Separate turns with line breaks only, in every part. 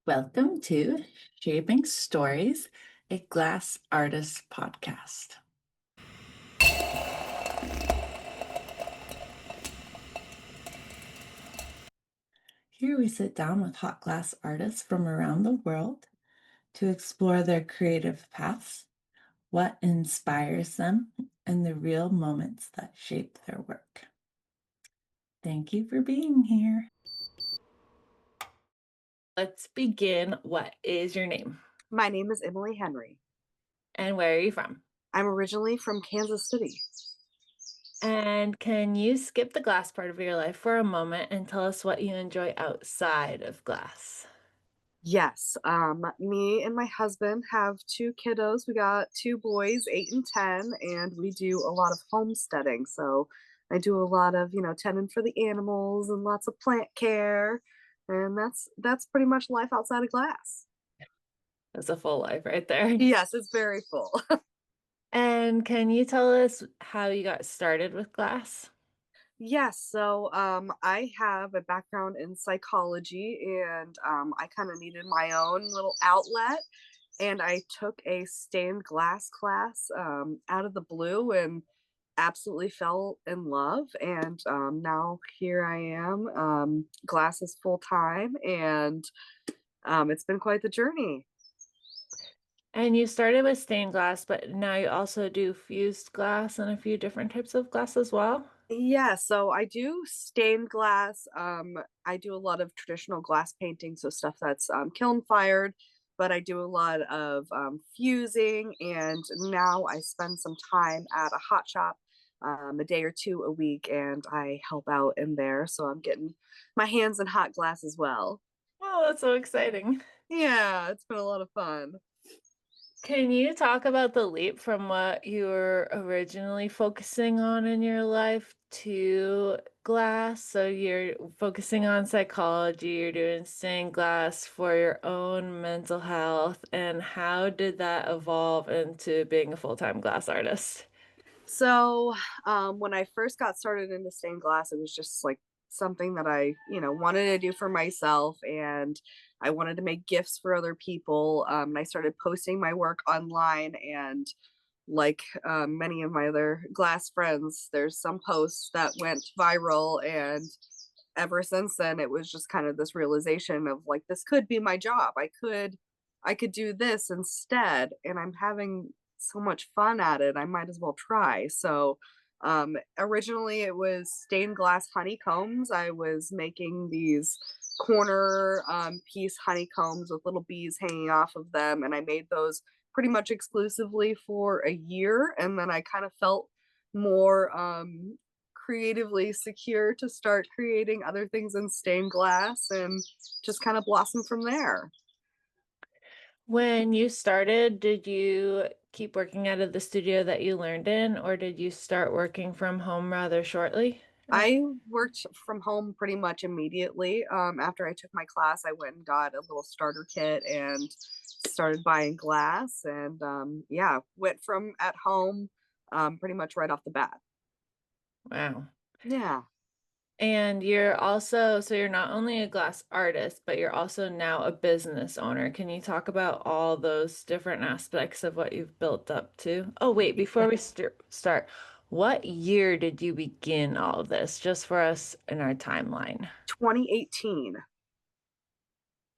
Welcome to Shaping Stories, a glass artist podcast. Here we sit down with hot glass artists from around the world to explore their creative paths, what inspires them, and the real moments that shape their work. Thank you for being here. Let's begin. What is your name?
My name is Emily Henry.
And where are you from?
I'm originally from Kansas City.
And can you skip the glass part of your life for a moment and tell us what you enjoy outside of glass?
Yes, me and my husband have two kiddos. We got two boys, 8 and 10, and we do a lot of homesteading. So I do a lot of, tending for the animals and lots of plant care. And that's pretty much life outside of glass.
That's a full life right there.
Yes, it's very full.
And can you tell us how you got started with glass?
Yes, so I have a background in psychology, and I kind of needed my own little outlet. And I took a stained glass class out of the blue and absolutely fell in love. And now here I am. Glass is full time, and it's been quite the journey.
And you started with stained glass, but now you also do fused glass and a few different types of glass as well.
Yeah, so I do stained glass. I do a lot of traditional glass painting, so stuff that's kiln fired, but I do a lot of fusing, and now I spend some time at a hot shop a day or two a week, and I help out in there. So I'm getting my hands in hot glass as well.
Oh, that's so exciting.
Yeah, it's been a lot of fun.
Can you talk about the leap from what you were originally focusing on in your life to glass? So you're focusing on psychology, you're doing stained glass for your own mental health, and how did that evolve into being a full-time glass artist?
So, when I first got started into stained glass, it was just like something that I, wanted to do for myself, and I wanted to make gifts for other people. And I started posting my work online, and like many of my other glass friends, there's some posts that went viral, and ever since then, it was just kind of this realization of like this could be my job. I could do this instead, and I'm having so much fun at it. I might as well try. So originally it was stained glass honeycombs. I was making these corner piece honeycombs with little bees hanging off of them, and I made those pretty much exclusively for a year, and then I kind of felt more creatively secure to start creating other things in stained glass and just kind of blossom from there.
When you started, did you keep working out of the studio that you learned in, or did you start working from home rather shortly?
I worked from home pretty much immediately. After I took my class, I went and got a little starter kit and started buying glass. And yeah, went from at home pretty much right off the bat.
Wow.
Yeah.
And you're also, so you're not only a glass artist, but you're also now a business owner. Can you talk about all those different aspects of what you've built up to? Oh, wait, before we start, what year did you begin all of this, just for us in our timeline?
2018.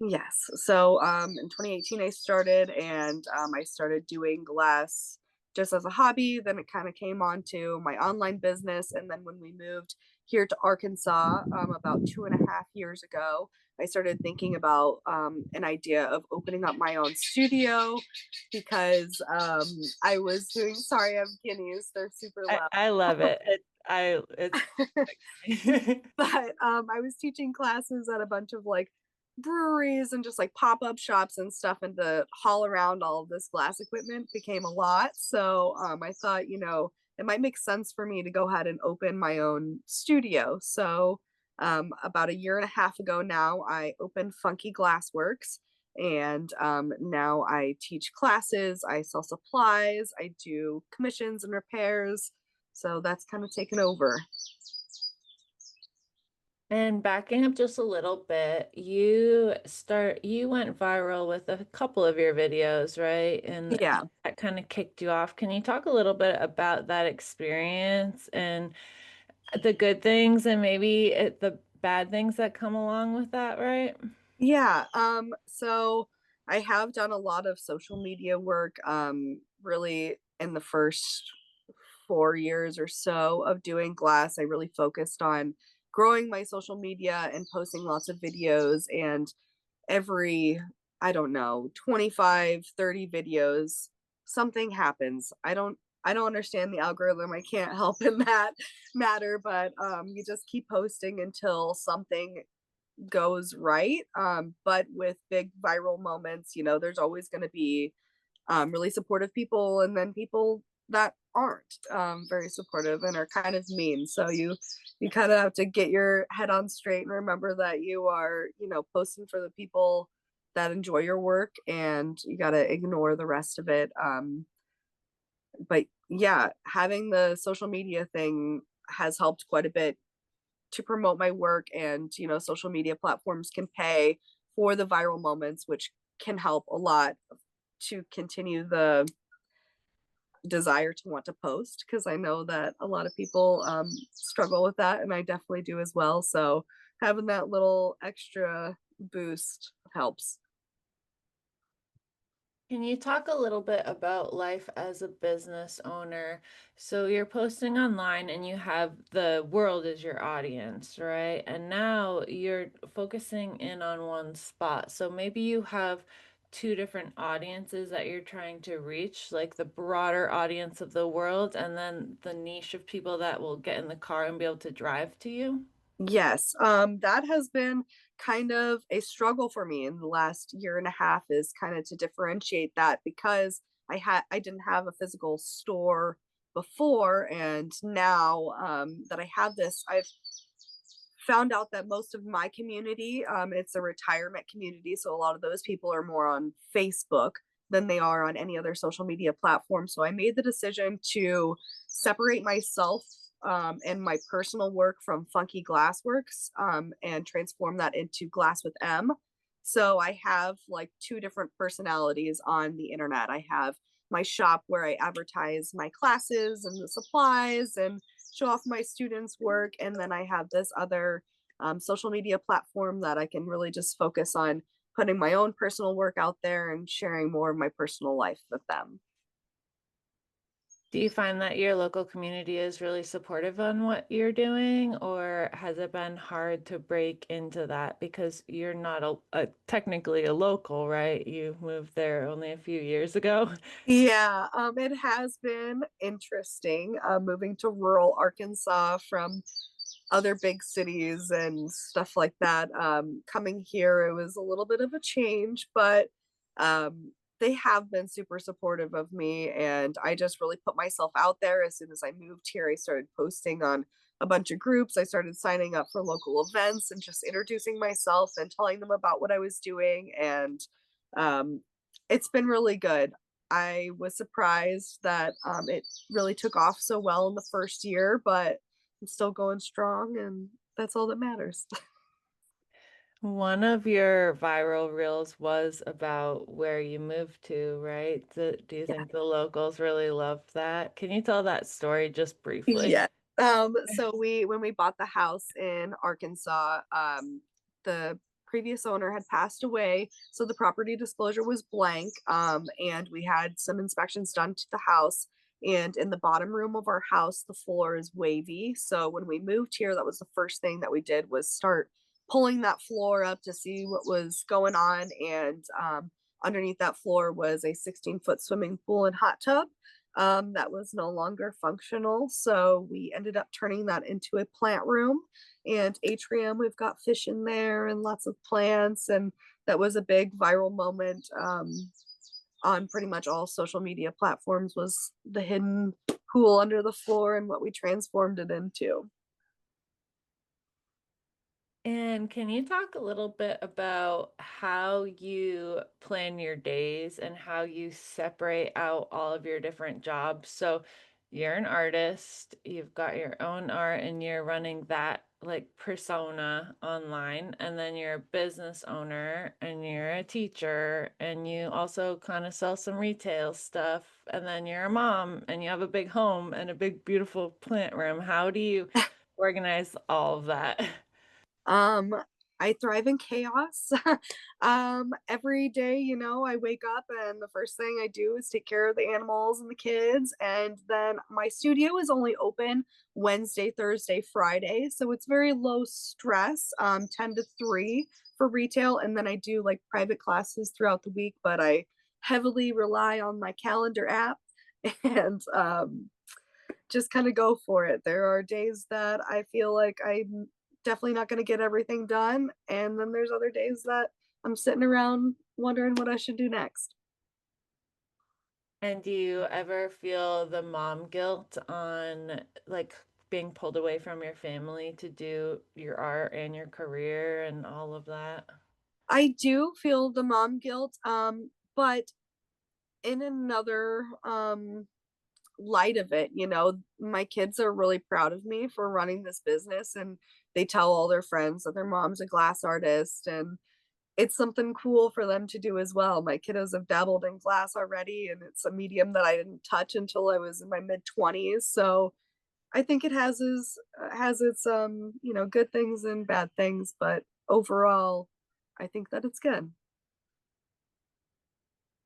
Yes. So in 2018, I started, and I started doing glass just as a hobby. Then it kind of came on to my online business. And then when we moved here to Arkansas about 2.5 years ago, I started thinking about an idea of opening up my own studio because I was doing, sorry, I have guineas. They're super
I,
loud.
I love it. It's
But I was teaching classes at a bunch of like breweries and just like pop-up shops and stuff, and to haul around all of this glass equipment became a lot. So I thought, it might make sense for me to go ahead and open my own studio. So about a year and a half ago now, I opened Funky Glassworks, and now I teach classes, I sell supplies, I do commissions and repairs. So that's kind of taken over.
And backing up just a little bit, you went viral with a couple of your videos, right? And
Yeah.
that kind of kicked you off. Can you talk a little bit about that experience and the good things and maybe the bad things that come along with that, right?
Yeah, so I have done a lot of social media work, really in the first 4 years or so of doing glass. I really focused on growing my social media and posting lots of videos, and every, I don't know, 25, 30 videos, something happens. I don't understand the algorithm. I can't help in that matter, but you just keep posting until something goes right. But with big viral moments, there's always going to be really supportive people, and then people that aren't very supportive and are kind of mean. So you kind of have to get your head on straight and remember that you are, posting for the people that enjoy your work, and you got to ignore the rest of it. But yeah, having the social media thing has helped quite a bit to promote my work, and social media platforms can pay for the viral moments, which can help a lot to continue the desire to want to post, because I know that a lot of people struggle with that, and I definitely do as well. So having that little extra boost helps.
Can you talk a little bit about life as a business owner? So you're posting online and you have the world as your audience, right? And now you're focusing in on one spot. So maybe you have two different audiences that you're trying to reach, like the broader audience of the world and then the niche of people that will get in the car and be able to drive to you.
Yes, that has been kind of a struggle for me in the last year and a half, is kind of to differentiate that, because I didn't have a physical store before, and now that I have this, I've found out that most of my community, it's a retirement community, so a lot of those people are more on Facebook than they are on any other social media platform. So I made the decision to separate myself and my personal work from Funky Glassworks, and transform that into Glass with M. So I have like two different personalities on the internet. I have my shop where I advertise my classes and the supplies and show off my students' work. And then I have this other social media platform that I can really just focus on putting my own personal work out there and sharing more of my personal life with them.
Do you find that your local community is really supportive on what you're doing, or has it been hard to break into that because you're not technically a local, right? You moved there only a few years ago.
Yeah, it has been interesting moving to rural Arkansas from other big cities and stuff like that. Coming here, it was a little bit of a change, but they have been super supportive of me. And I just really put myself out there. As soon as I moved here, I started posting on a bunch of groups. I started signing up for local events and just introducing myself and telling them about what I was doing. And um, it's been really good. I was surprised that it really took off so well in the first year, but I'm still going strong, and that's all that matters.
One of your viral reels was about where you moved to, right? Do you
Yeah.
think the locals really loved that? Can you tell that story just briefly?
Yeah. So when we bought the house in Arkansas, the previous owner had passed away, so the property disclosure was blank. And we had some inspections done to the house. And in the bottom room of our house, the floor is wavy. So when we moved here, that was the first thing that we did, was start pulling that floor up to see what was going on. And underneath that floor was a 16-foot swimming pool and hot tub that was no longer functional. So we ended up turning that into a plant room and atrium. We've got fish in there and lots of plants. And that was a big viral moment on pretty much all social media platforms, was the hidden pool under the floor and what we transformed it into.
And can you talk a little bit about how you plan your days and how you separate out all of your different jobs? So you're an artist, you've got your own art, and you're running that like persona online, and then you're a business owner and you're a teacher and you also kind of sell some retail stuff, and then you're a mom and you have a big home and a big beautiful plant room. How do you organize all of that?
Um, I thrive in chaos. Every day, I wake up and the first thing I do is take care of the animals and the kids. And then my studio is only open Wednesday, Thursday, Friday. So it's very low stress, 10 to 3 for retail. And then I do like private classes throughout the week, but I heavily rely on my calendar app and just kind of go for it. There are days that I feel like I'm definitely not going to get everything done. And then there's other days that I'm sitting around wondering what I should do next.
And do you ever feel the mom guilt on like being pulled away from your family to do your art and your career and all of that?
I do feel the mom guilt, but in another light of it, my kids are really proud of me for running this business and they tell all their friends that their mom's a glass artist and it's something cool for them to do as well. My kiddos have dabbled in glass already, and it's a medium that I didn't touch until I was in my mid 20s. So I think it has its good things and bad things, but overall, I think that it's good.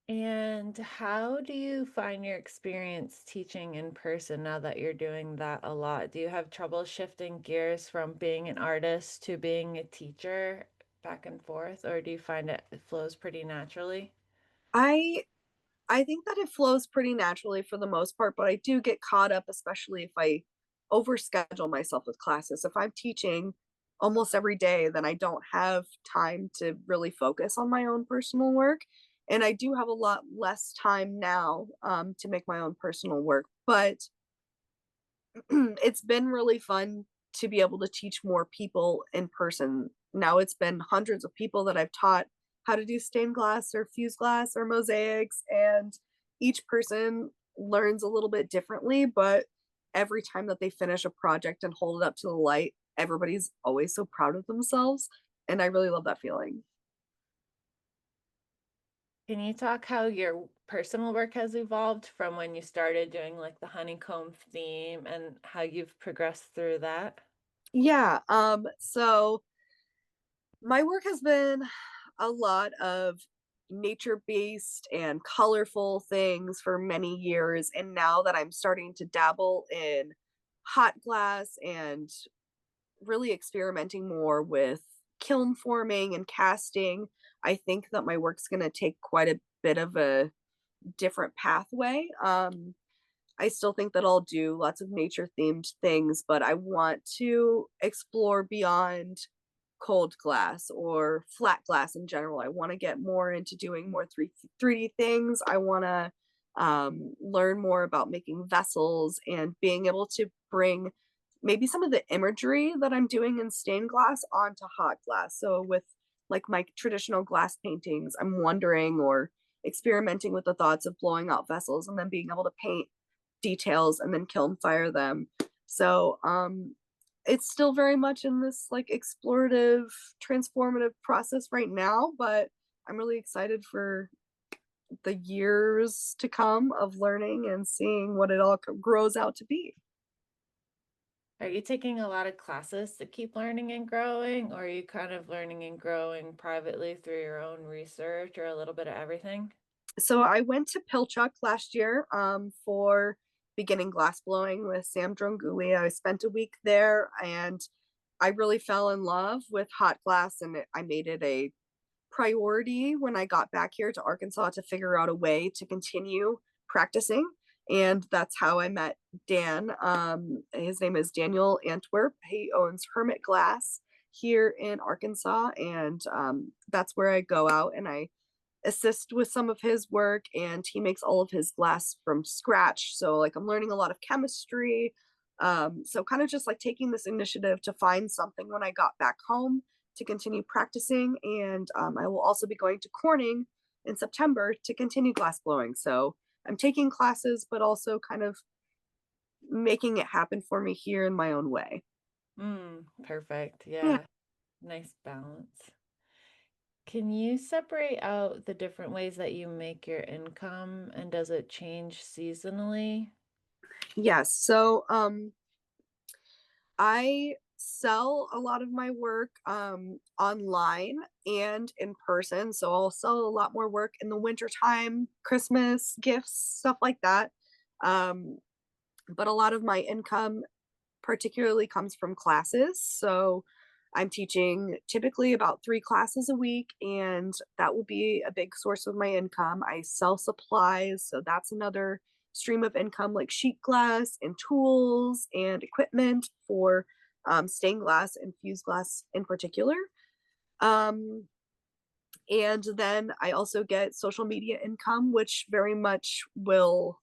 And how do you find your experience teaching in person now that you're doing that a lot? Do you have trouble shifting gears from being an artist to being a teacher back and forth, or do you find it flows pretty naturally?
I I think that it flows pretty naturally for the most part, but I do get caught up, especially if I overschedule myself with classes. If I'm teaching almost every day, then I don't have time to really focus on my own personal work. And I do have a lot less time now to make my own personal work. But it's been really fun to be able to teach more people in person. Now it's been hundreds of people that I've taught how to do stained glass or fused glass or mosaics, and each person learns a little bit differently, but every time that they finish a project and hold it up to the light, everybody's always so proud of themselves, and I really love that feeling.
Can you talk how your personal work has evolved from when you started doing like the honeycomb theme and how you've progressed through that?
Yeah, so my work has been a lot of nature-based and colorful things for many years, and now that I'm starting to dabble in hot glass and really experimenting more with kiln forming and casting, I think that my work's gonna take quite a bit of a different pathway. I still think that I'll do lots of nature-themed things, but I want to explore beyond cold glass or flat glass in general. I want to get more into doing more 3D things. I want to learn more about making vessels and being able to bring maybe some of the imagery that I'm doing in stained glass onto hot glass. So with like my traditional glass paintings, I'm wondering or experimenting with the thoughts of blowing out vessels and then being able to paint details and then kiln fire them. So it's still very much in this like explorative, transformative process right now, but I'm really excited for the years to come of learning and seeing what it all grows out to be.
Are you taking a lot of classes to keep learning and growing, or are you kind of learning and growing privately through your own research or a little bit of everything?
So I went to Pilchuck last year for beginning glass blowing with Sam Dronguli. I spent a week there and I really fell in love with hot glass and I made it a priority when I got back here to Arkansas to figure out a way to continue practicing. And that's how I met Dan. His name is Daniel Antwerp. He owns Hermit Glass here in Arkansas. And that's where I go out and I assist with some of his work. And he makes all of his glass from scratch. So, like, I'm learning a lot of chemistry. So, kind of just like taking this initiative to find something when I got back home to continue practicing. And I will also be going to Corning in September to continue glass blowing. So I'm taking classes, but also kind of making it happen for me here in my own way.
Perfect.
Yeah.
Yeah. Nice balance. Can you separate out the different ways that you make your income and does it change seasonally?
Yes. So I sell a lot of my work online and in person. So I'll sell a lot more work in the winter time, Christmas gifts, stuff like that. Um, but a lot of my income particularly comes from classes. So I'm teaching typically about 3 classes a week, and that will be a big source of my income. I sell supplies, so that's another stream of income, like sheet glass and tools and equipment for stained glass and fused glass in particular. Um, and then I also get social media income, which very much will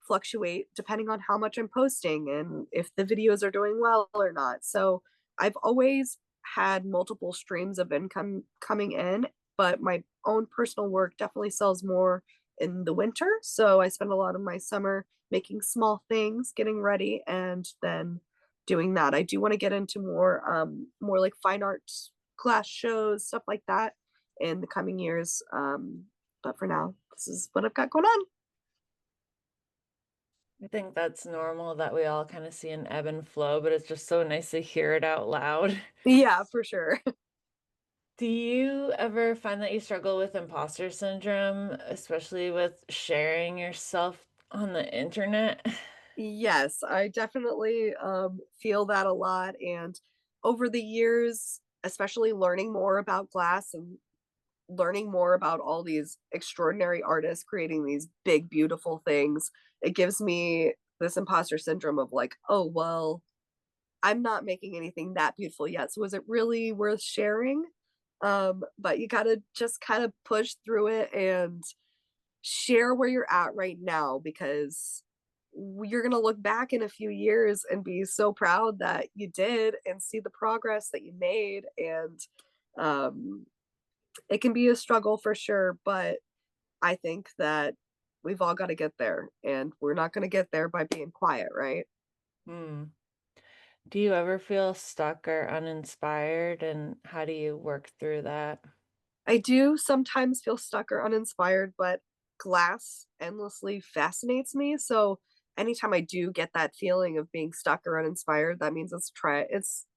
fluctuate depending on how much I'm posting and if the videos are doing well or not. So I've always had multiple streams of income coming in, but my own personal work definitely sells more in the winter. So I spend a lot of my summer making small things, getting ready, and then doing that. I do want to get into more like fine arts glass shows, stuff like that in the coming years. But for now, this is what I've got going on.
I think that's normal that we all kind of see an ebb and flow, but it's just so nice to hear it out loud.
Yeah, for sure.
Do you ever find that you struggle with imposter syndrome, especially with sharing yourself on the internet?
Yes, I definitely feel that a lot. And over the years, especially learning more about glass and learning more about all these extraordinary artists creating these big, beautiful things, it gives me this imposter syndrome of like, oh, well, I'm not making anything that beautiful yet. So is it really worth sharing? But you got to just kind of push through it and share where you're at right now because you're going to look back in a few years and be so proud that you did and see the progress that you made. And um, it can be a struggle for sure, but I think that we've all got to get there and we're not going to get there by being quiet, right?
Hmm. Do you ever feel stuck or uninspired, and how do you work through that?
I do sometimes feel stuck or uninspired, but glass endlessly fascinates me. So anytime I do get that feeling of being stuck or uninspired, that means it's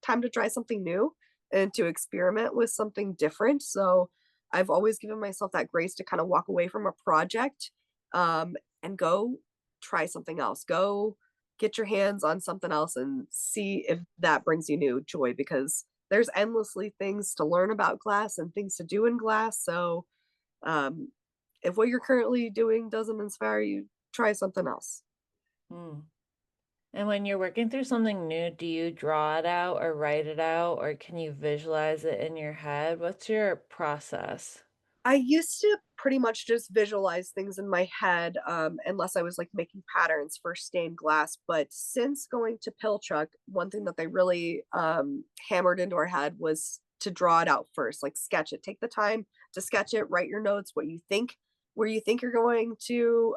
time to try something new and to experiment with something different. So I've always given myself that grace to kind of walk away from a project and go try something else. Go get your hands on something else and see if that brings you new joy because there's endlessly things to learn about glass and things to do in glass. So, um, if what you're currently doing doesn't inspire you, try something else.
Hmm. And when you're working through something new, do you draw it out or write it out, or can you visualize it in your head? What's your process?
I used to pretty much just visualize things in my head, unless I was like making patterns for stained glass. But since going to Pill Chuck, one thing that they really hammered into our head was to draw it out first, like sketch it. Take the time to sketch it, write your notes, what you think, where you think you're going to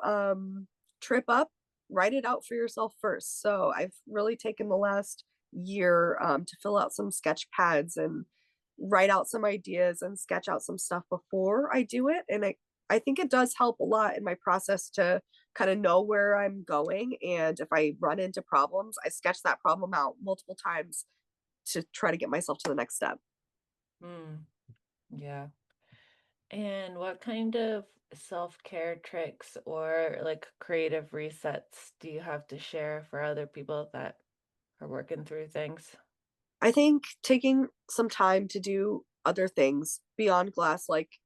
trip up, write it out for yourself first. So I've really taken the last year to fill out some sketch pads and write out some ideas and sketch out some stuff before I do it. And I think it does help a lot in my process to kind of know where I'm going. And if I run into problems, I sketch that problem out multiple times to try to get myself to the next step.
Hmm. Yeah. And what kind of self-care tricks or like creative resets do you have to share for other people that are working through things?
I think taking some time to do other things beyond glass, like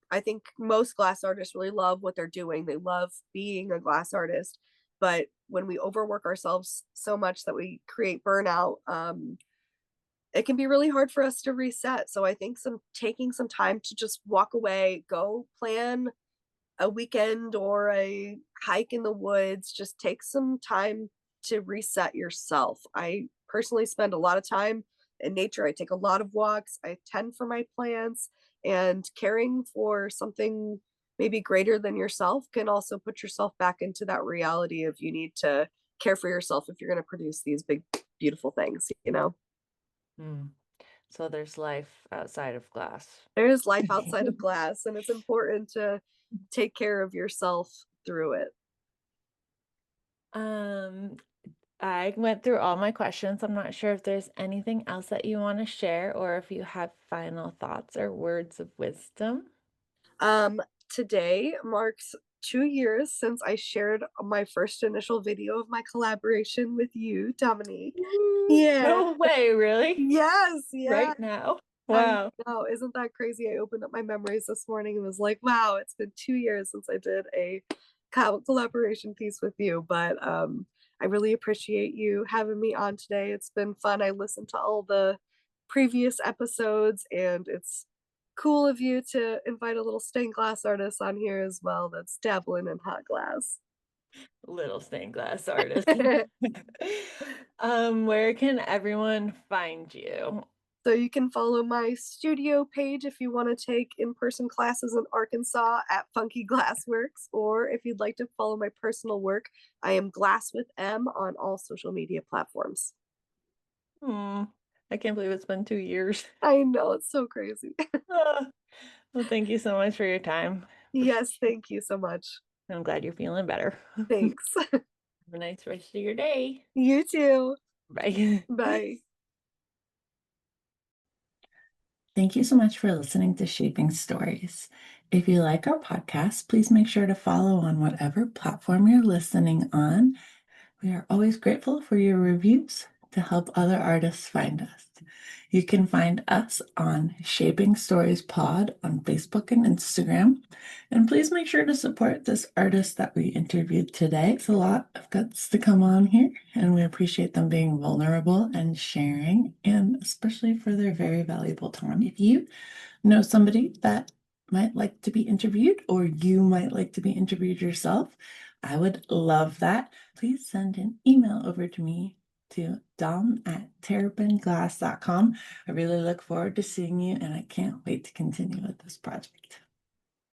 I think most glass artists really love what they're doing. They love being a glass artist. But when we overwork ourselves so much that we create burnout, it can be really hard for us to reset. So I think some taking some time to just walk away, go plan a weekend or a hike in the woods, just take some time to reset yourself. I personally spend a lot of time in nature. I take a lot of walks, I tend for my plants, and caring for something maybe greater than yourself can also put yourself back into that reality of you need to care for yourself if you're going to produce these big beautiful things, you know.
Mm. So there's life outside of glass.
There is life outside of glass, and it's important to take care of yourself through it.
Um, I went through all my questions. I'm not sure if there's anything else that you want to share or if you have final thoughts or words of wisdom.
Um, Today marks 2 years since I shared my first initial video of my collaboration with you, Dominique.
Ooh,
Yeah.
no way, really?
Yes, yeah.
Right now?
I
Wow.
know, isn't that crazy? I opened up my memories this morning and was like, "Wow, it's been 2 years since I did a collaboration piece with you," but, I really appreciate you having me on today. It's been fun. I listened to all the previous episodes, and it's cool of you to invite a little stained glass artist on here as well that's dabbling in hot glass.
Little stained glass artist. Where can everyone find you?
So you can follow my studio page if you want to take in-person classes in Arkansas at Funky Glassworks, or if you'd like to follow my personal work, I am Glass with M on all social media platforms.
Hmm. I can't believe it's been 2 years.
I know, it's so crazy.
Ah, well, thank you so much for your time. For sure.
Yes, thank you so much.
I'm glad you're feeling better. Have
Thanks.
a nice rest of your day.
You too.
Bye.
Bye.
Thank you so much for listening to Shaping Stories. If you like our podcast, please make sure to follow on whatever platform you're listening on. We are always grateful for your reviews to help other artists find us. You can find us on Shaping Stories Pod on Facebook and Instagram. And please make sure to support this artist that we interviewed today. It's a lot of guts to come on here, and we appreciate them being vulnerable and sharing, and especially for their very valuable time. If you know somebody that might like to be interviewed, or you might like to be interviewed yourself, I would love that. Please send an email over to me to dom@terrapinglass.com. I really look forward to seeing you, and I can't wait to continue with this project.